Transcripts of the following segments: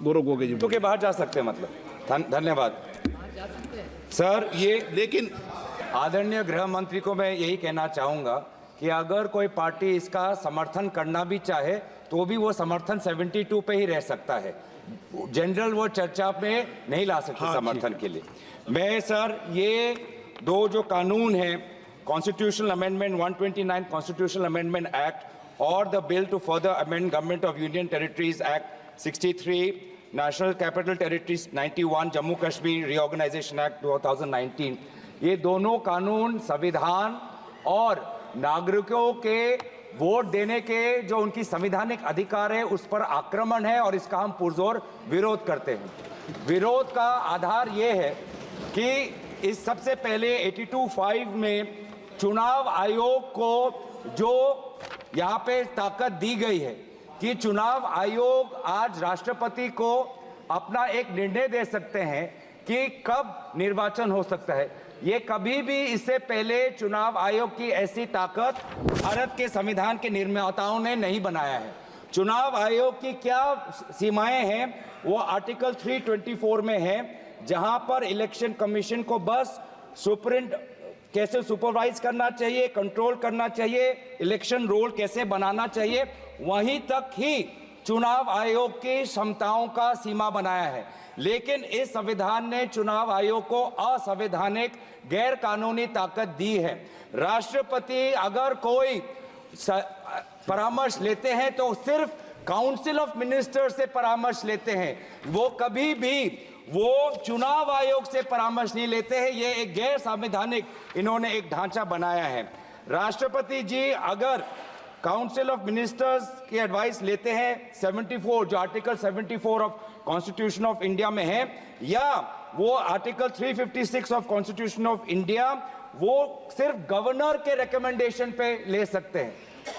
गौरव गोगे जी तो के बाहर जा सकते हैं मतलब। धन्यवाद सर। ये लेकिन आदरणीय गृह मंत्री को मैं यही कहना चाहूँगा कि अगर कोई पार्टी इसका समर्थन करना भी चाहे तो भी वो समर्थन 72 पे ही रह सकता है, जनरल वो चर्चा में नहीं ला सकते। हाँ, समर्थन के लिए मैं सर ये दो जो कानून हैं, constitutional amendment 129 constitutional amendment act और the bill to further amend government of union territories act 63, national capital territories 91, Jammu Kashmir reorganisation act 2019, ये दोनों कानून संविधान और नागरिकों के वोट देने के जो उनकी संवैधानिक अधिकार है उस पर आक्रमण है और इसका हम पुरजोर विरोध करते हैं। विरोध का आधार ये है कि इस सबसे पहले 82(5) में चुनाव आयोग को जो यहाँ पे ताकत दी गई है कि चुनाव आयोग आज राष्ट्रपति को अपना एक निर्णय दे सकते हैं कि कब निर्वाचन हो सकता है। ये कभी भी इससे पहले चुनाव आयोग की ऐसी ताकत भारत के संविधान के निर्माताओं ने नहीं बनाया है। चुनाव आयोग की क्या सीमाएं हैं वो आर्टिकल 324 में है, जहां पर इलेक्शन कमीशन को बस कैसे सुपरवाइज करना चाहिए, कंट्रोल करना चाहिए, इलेक्शन रोल कैसे बनाना चाहिए, वहीं तक ही चुनाव आयोग की क्षमताओं का सीमा बनाया है। लेकिन इस संविधान ने चुनाव आयोग को असंवैधानिक गैर कानूनी ताकत दी है। राष्ट्रपति अगर कोई परामर्श लेते हैं तो सिर्फ काउंसिल ऑफ मिनिस्टर से परामर्श लेते हैं, वो कभी भी वो चुनाव आयोग से परामर्श नहीं लेते हैं। ये एक गैर संवैधानिक इन्होंने एक ढांचा बनाया है। राष्ट्रपति जी अगर काउंसिल ऑफ मिनिस्टर्स की एडवाइस लेते हैं 74 जो article 74 of constitution of India में है, या वो article 356 of constitution of India, वो सिर्फ गवर्नर के रिकमेंडेशन पे ले सकते हैं।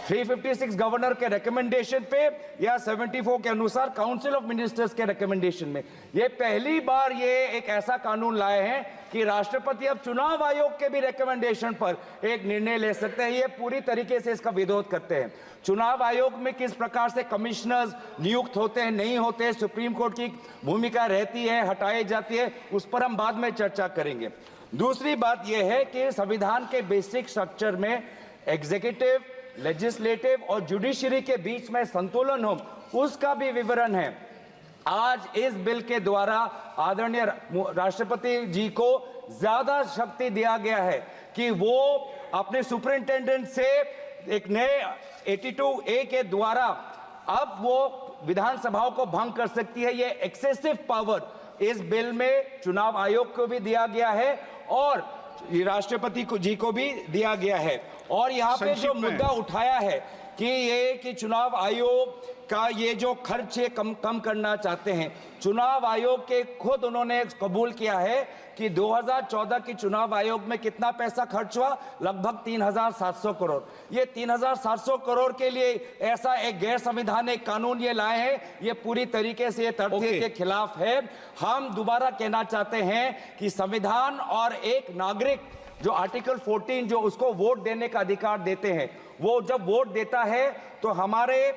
356 गवर्नर के रिकमेंडेशन पे या 74 के अनुसार काउंसिल ऑफ मिनिस्टर्स के रिकमेंडेशन में। ये पहली बार ये एक ऐसा कानून लाए हैं कि राष्ट्रपति अब चुनाव आयोग के भी रिकमेंडेशन पर एक निर्णय ले सकते हैं। ये पूरी तरीके से इसका विरोध करते हैं। चुनाव आयोग में किस प्रकार से कमिश्नर्स नियुक्त होते हैं, नहीं होते, सुप्रीम कोर्ट की भूमिका रहती है, हटाई जाती है, उस पर हम बाद में चर्चा करेंगे। दूसरी बात यह है कि संविधान के बेसिक स्ट्रक्चर में एग्जीक्यूटिव, लेजिस्लेटिव और जुडिशरी के बीच में संतुलन हो, उसका भी विवरण है। आज इस बिल के द्वारा आदरणीय राष्ट्रपति जी को ज्यादा शक्ति दिया गया है कि वो अपने सुपरिंटेंडेंट से एक नए 82A के द्वारा अब वो विधानसभाओं को भंग कर सकती है। ये एक्सेसिव पावर इस बिल में चुनाव आयोग को भी दिया गया है और राष्ट्रपति जी को भी दिया गया है। और यहाँ पे जो मुद्दा उठाया है कि ये कि चुनाव आयोग का ये जो खर्च है कम करना चाहते हैं, चुनाव आयोग के खुद उन्होंने कबूल किया है कि 2014 की चुनाव आयोग में कितना पैसा खर्च हुआ, लगभग 3700 करोड़। ये 3700 करोड़ के लिए ऐसा एक गैर संवैधानिक कानून ये लाए हैं, ये पूरी तरीके से तथ्य के खिलाफ है। हम दोबारा कहना चाहते हैं कि संविधान और एक नागरिक जो आर्टिकल 14 जो उसको वोट देने का अधिकार देते हैं, वो जब वोट देता है तो हमारे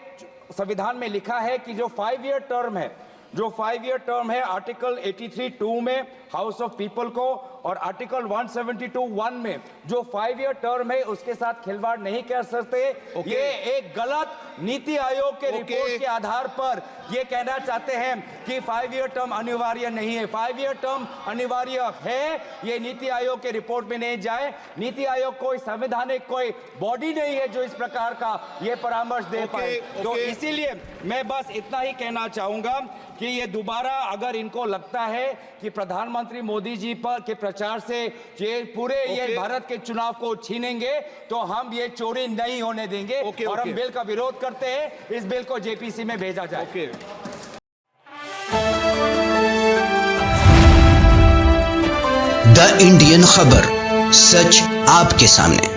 संविधान में लिखा है कि जो 5 ईयर टर्म है, जो 5 ईयर टर्म है आर्टिकल 83(2) में हाउस ऑफ पीपल को और आर्टिकल 172(1) में जो 5 ईयर टर्म है उसके साथ खिलवाड़ नहीं कर सकते। ये एक गलत नीति आयोग के रिपोर्ट के आधार पर ये कहना चाहते हैं कि 5 ईयर टर्म अनिवार्य नहीं है। 5 ईयर टर्म अनिवार्य है, ये नीति आयोग के रिपोर्ट में नहीं जाए। नीति आयोग कोई संवैधानिक कोई बॉडी नहीं है जो इस प्रकार का ये परामर्श दे पाए। तो इसीलिए मैं बस इतना ही कहना चाहूंगा कि ये दोबारा अगर इनको लगता है कि प्रधानमंत्री मोदी जी पर के प्रचार से ये पूरे ये भारत के चुनाव को छीनेंगे तो हम ये चोरी नहीं होने देंगे और हम बिल का विरोध करते हैं। इस बिल को जेपीसी में भेजा जाए। द इंडियन खबर, सच आपके सामने।